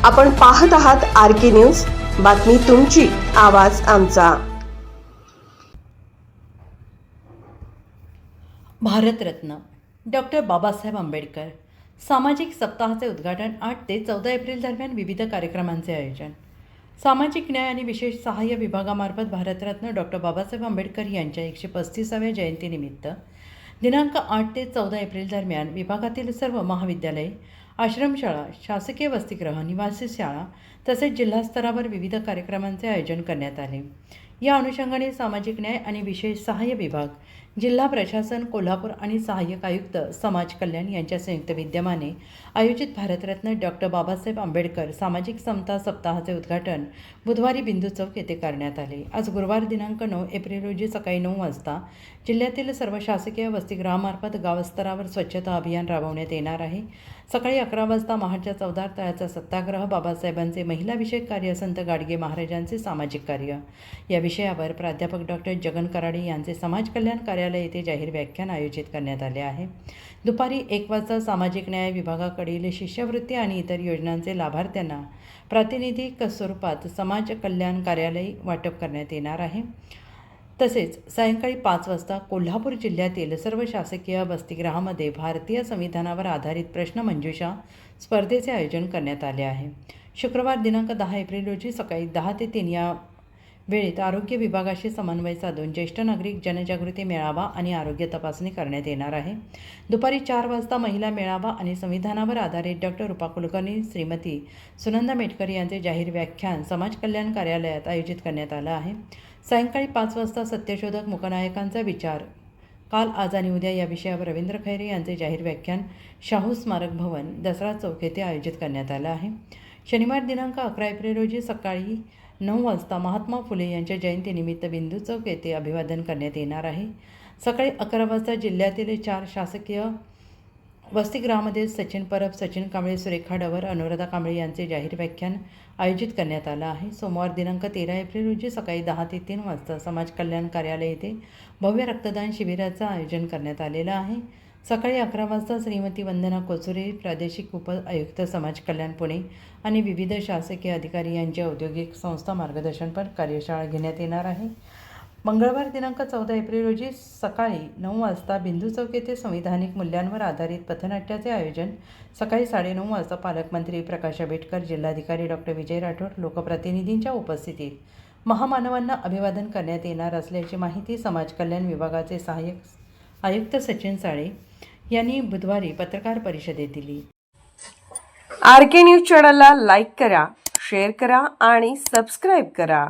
आपण पाहत आहात RK न्यूज, बातमी तुमची, आवाज आमचा। भारतरत्न डॉक्टर बाबासाहेब आंबेडकर सामाजिक सप्ताहाचे उद्घाटन 8 ते 14 एप्रिल दरम्यान विविध कार्यक्रमांचे आयोजन। सामाजिक न्याय आणि विशेष सहाय्य विभागामार्फत भारतरत्न डॉक्टर बाबासाहेब आंबेडकर यांच्या 135व्या जयंतीनिमित्त दिनांक 8 ते 14 एप्रिल दरम्यान विभागातील सर्व महाविद्यालये, आश्रमशाळा, शासकीय वसतिगृह, निवासी शाळा तसेच जिल्हास्तरावर विविध कार्यक्रमांचे आयोजन करण्यात आले। या अनुषंगाने सामाजिक न्याय आणि विशेष सहाय्य विभाग, जिल्हा प्रशासन कोल्हापूर आणि सहाय्यक आयुक्त समाज कल्याण यांच्या संयुक्त विद्यमाने आयोजित भारतरत्न डॉक्टर बाबासाहेब आंबेडकर सामाजिक समता सप्ताहाचे उद्घाटन बुधवारी बिंदू चौक येथे करण्यात आले। आज गुरुवार दिनांक 9 एप्रिल रोजी सकाळी 9 वाजता जिल्ह्यातील सर्व शासकीय वसतिगृहामार्फत गावस्तरावर स्वच्छता अभियान राबवण्यात येणार आहे। सकाळी 11 वाजता महाडच्या चौदार तळ्याचा सत्याग्रह, बाबासाहेबांचे महिला विषयक कार्य, संत गाडगे महाराजांचे सामाजिक कार्य या विषयावर प्राध्यापक डॉक्टर जगन कराडे यांचे समाज कल्याण कार्यालय येथे जाहीर व्याख्यान आयोजित करण्यात आले आहे। दुपारी 1 वाजता सामाजिक न्याय विभागाकडील शिष्यवृत्ती आणि इतर योजनांचे लाभार्थ्यांना प्रातिनिधिक स्वरूपात समाज कल्याण कार्यालय वाटप करण्यात येणार आहे। तसेच सायंकाळी 5 वाजता कोल्हापूर जिल्ह्यातील सर्व शासकीय वसतिगृहामध्ये भारतीय संविधानावर आधारित प्रश्नमंजुषा स्पर्धेचे आयोजन करण्यात आले आहे। शुक्रवार दिनांक 10 एप्रिल रोजी सकाळी 10 ते 3 या वेळेत आरोग्य विभागाशी समन्वय साधून ज्येष्ठ नागरिक जनजागृती मेळावा आणि आरोग्य तपासणी करण्यात येणार आहे। दुपारी 4 वाजता महिला मेळावा आणि संविधानावर आधारित डॉक्टर रूपा कुलकर्णी, श्रीमती सुनंदा मेटकर यांचे जाहीर व्याख्यान समाज कल्याण कार्यालयात आयोजित करण्यात आलं आहे। सायंकाळी 5 वाजता सत्यशोधक मूकनायकांचा विचार काल, आज आणि उद्या या विषयावर रवींद्र खैरे यांचे जाहीर व्याख्यान शाहू स्मारक भवन, दसरा चौक येथे आयोजित करण्यात आलं आहे। शनिवार दिनांक 11 एप्रिल रोजी सकाळी 9 वाजता महात्मा फुले यांच्या जयंतीनिमित्त बिंदू चौक येथे अभिवादन करण्यात येणार आहे। सकाळी 11 वाजता जिल्ह्यातील 4 शासकीय वसतिगृहामध्ये सचिन परब, सचिन कांबळे, सुरेखा डवर, अनुराधा कांबळे यांचे जाहीर व्याख्यान आयोजित करण्यात आलं आहे। सोमवार दिनांक 13 एप्रिल रोजी सकाळी 10 ते 3 वाजता समाज कल्याण कार्यालय येथे भव्य रक्तदान शिबिराचं आयोजन करण्यात आलेलं आहे। सकाळी 11 वाजता श्रीमती वंदना कोचुरे, प्रादेशिक उप आयुक्त समाज कल्याण पुणे आणि विविध शासकीय अधिकारी यांची औद्योगिक संस्था मार्गदर्शनपर कार्यशाळा घेण्यात येणार आहे। मंगळवार दिनांक 14 एप्रिल रोजी सकाळी 9 वाजता बिंदू चौक येथे संविधानिक मूल्यांवर आधारित पथनाट्याचे आयोजन, सकाळी 9:30 वाजता पालकमंत्री प्रकाश आंबेडकर, जिल्हाधिकारी डॉक्टर विजय राठोड, लोकप्रतिनिधींच्या उपस्थितीत महामानवांना अभिवादन करण्यात येणार असल्याची माहिती समाज कल्याण विभागाचे सहाय्यक आयुक्त सचिन साळे यांनी बुधवारी पत्रकार परिषदेत दिली। RK न्यूज चॅनलला लाईक करा, शेअर करा आणि सबस्क्राईब करा।